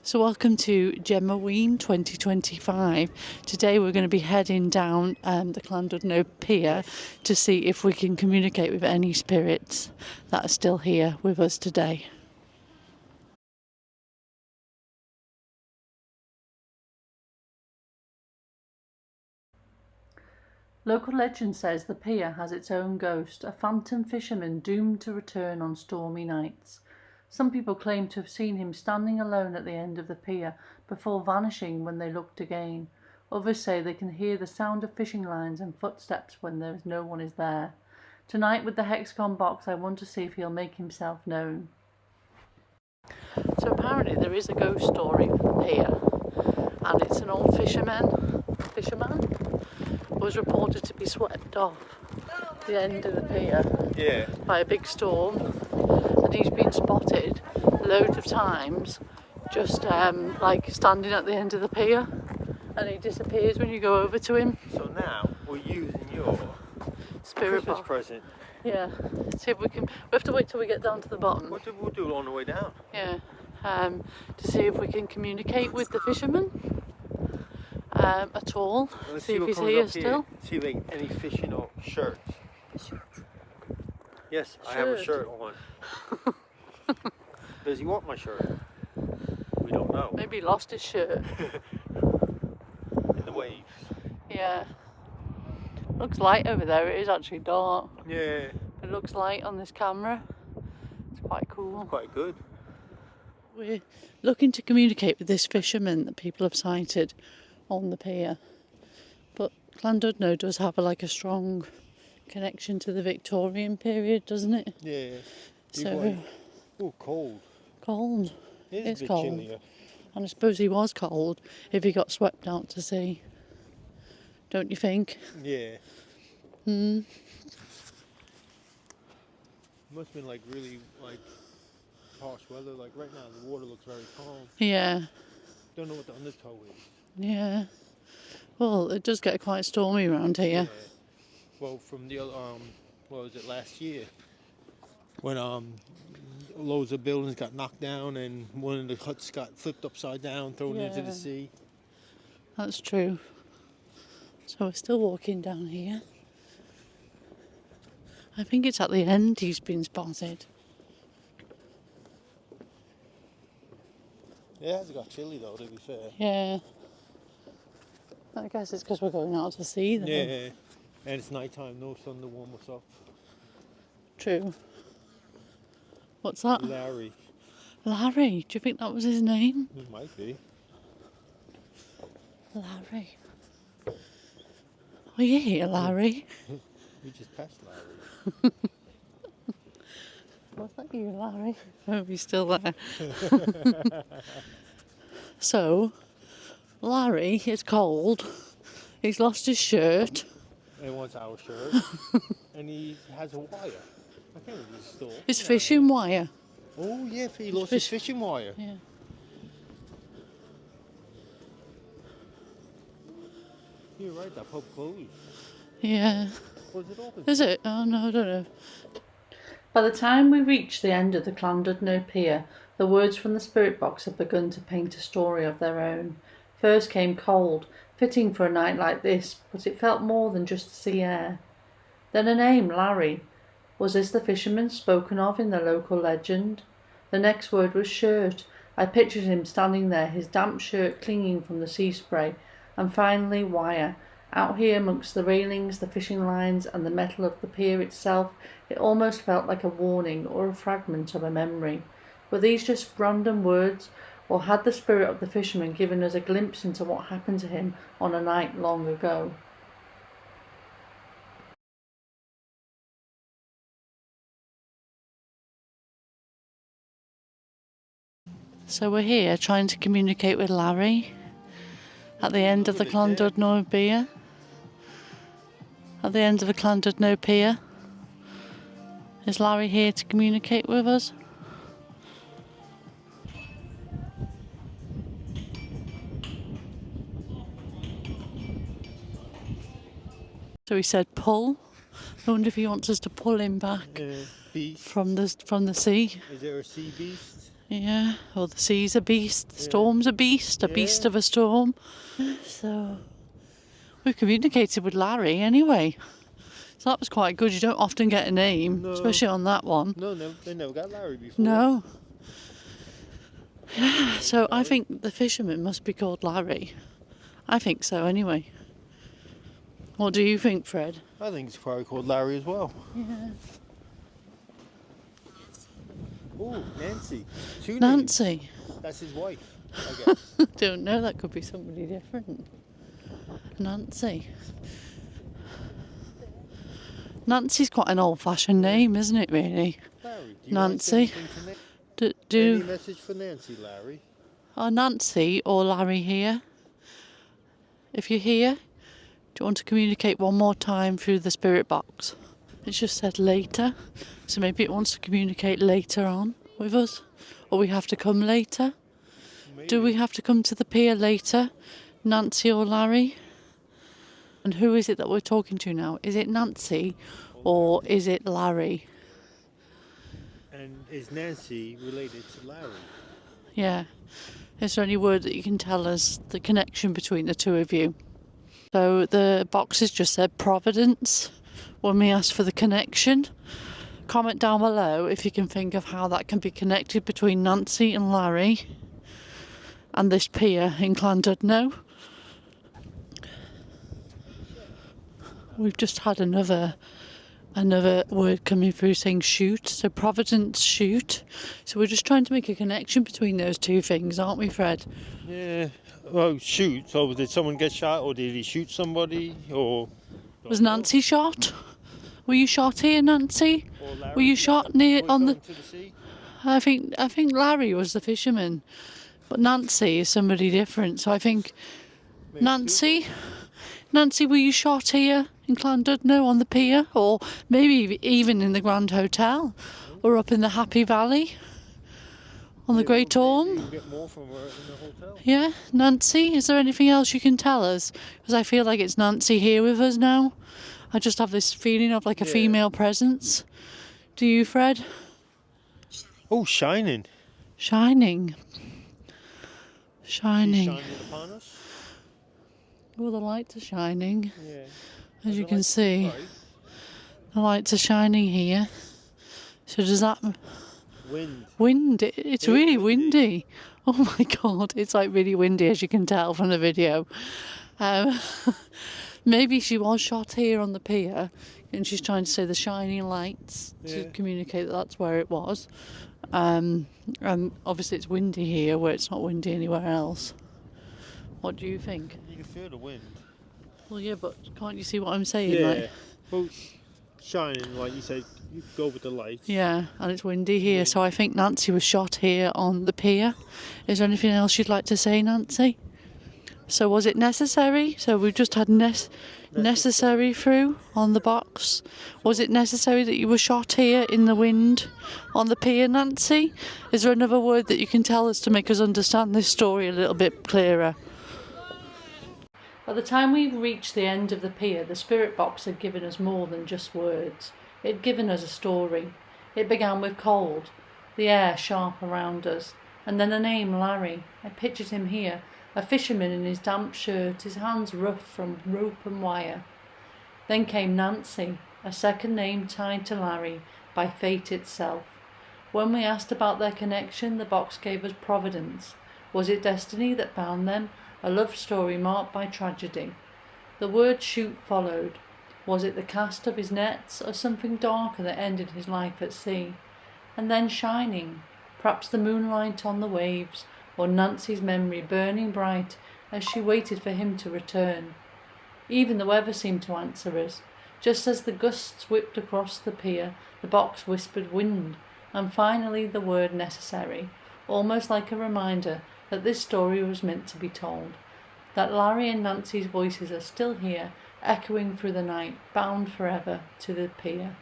So welcome to Gemmaween 2025. Today we're going to be heading down the Llandudno Pier to see if we can communicate with any spirits that are still here with us today. Local legend says the pier has its own ghost, a phantom fisherman doomed to return on stormy nights. Some people claim to have seen him standing alone at the end of the pier before vanishing when they looked again. Others say they can hear the sound of fishing lines and footsteps when no one is there. Tonight with the Hexcon box I want to see if he'll make himself known. So apparently there is a ghost story for the pier, and it's an old fisherman was reported to be swept off the end of the pier by a big storm, and he's been spotted loads of times just like standing at the end of the pier, and he disappears when you go over to him. So now we're using your spirit Christmas box. present. Yeah, see if we can. We have to wait till we get down to the bottom. We'll do it on the way down. Yeah, to see if we can communicate with the fisherman at all. Let's see if what he's comes here up still. See if any fishing or shirts. Yes, I have a shirt on. Does he want my shirt? We don't know. Maybe he lost his shirt. In the waves. Yeah. Looks light over there. It is actually dark. Yeah. It looks light on this camera. It's quite cool. It's quite good. We're looking to communicate with this fisherman that people have sighted on the pier. But Llandudno does have a strong connection to the Victorian period, doesn't it? Yeah. So cold. Cold. It's a bit cold. chillier. And I suppose he was cold if he got swept out to sea. Don't you think? Yeah. Hmm. Must have been really harsh weather. Like right now the water looks very calm. Yeah. Don't know what the undertow is. Yeah. Well, it does get quite stormy around here. Yeah. Well, from the other, what was it, last year? When loads of buildings got knocked down and one of the huts got flipped upside down, thrown into the sea. That's true. So we're still walking down here. I think it's at the end he's been spotted. Yeah, it has got chilly though, to be fair. Yeah. I guess it's because we're going out to sea then. Yeah, and it's night time, no sun to warm us up. True. What's that? Larry. Larry? Do you think that was his name? It might be. Larry. Are you here, Larry? We just passed Larry. Was that you, Larry? Oh, he's still there. So, Larry is cold. He's lost his shirt. And wants our shirt. And he has a wire. I can't remember his store. His fishing wire. Oh yeah, he lost his fishing wire. Yeah. You're right, that pub closed. Yeah. Was it open? Is it? Oh no, I don't know. By the time we reach the end of the Llandudno Pier, the words from the spirit box have begun to paint a story of their own. First came cold, fitting for a night like this, but it felt more than just the sea air. Then a name, Larry. Was this the fisherman spoken of in the local legend? The next word was shirt. I pictured him standing there, his damp shirt clinging from the sea spray. And finally, wire. Out here amongst the railings, the fishing lines, and the metal of the pier itself, it almost felt like a warning or a fragment of a memory. Were these just random words, or had the spirit of the fisherman given us a glimpse into what happened to him on a night long ago? So we're here trying to communicate with Larry at the end of the Llandudno Pier. At the end of the Llandudno Pier. Is Larry here to communicate with us? So he said pull. I wonder if he wants us to pull him back Beast. from the sea. Is there a sea beast? Yeah, or the sea's a beast, the storm's a beast of a storm. So we've communicated with Larry anyway. So that was quite good. You don't often get a name, especially on that one. No, they never got Larry before. No. So I think the fisherman must be called Larry. I think so anyway. What do you think, Fred? I think it's probably called Larry as well. Yeah. Oh, Nancy. Nancy. Names. That's his wife, I guess. Don't know, that could be somebody different. Nancy. Nancy's quite an old-fashioned name, isn't it, really? Larry, do you Nancy. Any message for Nancy, Larry? Are Nancy or Larry here? If you're here, do you want to communicate one more time through the spirit box? It's just said later, so maybe it wants to communicate later on with us, or we have to come later. Maybe. Do we have to come to the pier later, Nancy or Larry? And who is it that we're talking to now? Is it Nancy or is it Larry? And is Nancy related to Larry? Yeah. Is there any word that you can tell us the connection between the two of you? So the boxes just said Providence when we asked for the connection. Comment down below if you can think of how that can be connected between Nancy and Larry and this pier in Llandudno. We've just had another word coming through saying shoot, so Providence shoot. So we're just trying to make a connection between those two things, aren't we, Fred? Yeah. Oh, shoot. So did someone get shot, or did he shoot somebody, or... Was Nancy shot? Were you shot here, Nancy? Were you shot near on the... To the sea? I think Larry was the fisherman, but Nancy is somebody different. So I think Maybe Nancy, were you shot here in Llandudno on the pier, or maybe even in the Grand Hotel, or up in the Happy Valley on the Great Orme? You can get more from her in the hotel. Yeah, Nancy, is there anything else you can tell us? Because I feel like it's Nancy here with us now. I just have this feeling of like a female presence. Do you, Fred? Oh, shining. Shining. Shining. She's shining upon us. Oh, the lights are shining. Yeah. As you can see, the lights are shining here. So does that... Wind. It's really windy. Oh my God, it's like really windy, as you can tell from the video. Maybe she was shot here on the pier and she's trying to say the shining lights to communicate that that's where it was. And obviously it's windy here where it's not windy anywhere else. What do you think? You can feel the wind. Well, yeah, but can't you see what I'm saying? Yeah. Like, well, shining, like you said, you go with the lights. yeah, and it's windy here, so I think Nancy was shot here on the pier. Is there anything else you'd like to say, Nancy? So was it necessary? So we've just had necessary through on the box. Was it necessary that you were shot here in the wind on the pier, Nancy? Is there another word that you can tell us to make us understand this story a little bit clearer? By the time we reached the end of the pier, the spirit box had given us more than just words. It had given us a story. It began with cold, the air sharp around us, and then the name Larry. I pictured him here, a fisherman in his damp shirt, his hands rough from rope and wire. Then came Nancy, a second name tied to Larry by fate itself. When we asked about their connection, the box gave us Providence. Was it destiny that bound them? A love story marked by tragedy. The word shoot followed. Was it the cast of his nets, or something darker that ended his life at sea? And then shining, perhaps the moonlight on the waves, or Nancy's memory burning bright as she waited for him to return. Even the weather seemed to answer us. Just as the gusts whipped across the pier, the box whispered wind, and finally the word necessary, almost like a reminder that this story was meant to be told, that Larry and Nancy's voices are still here, echoing through the night, bound forever to the pier.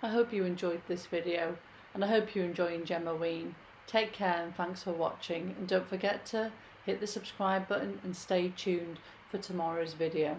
I hope you enjoyed this video, and I hope you're enjoying Gemmaween. Take care and thanks for watching, and don't forget to hit the subscribe button and stay tuned for tomorrow's video.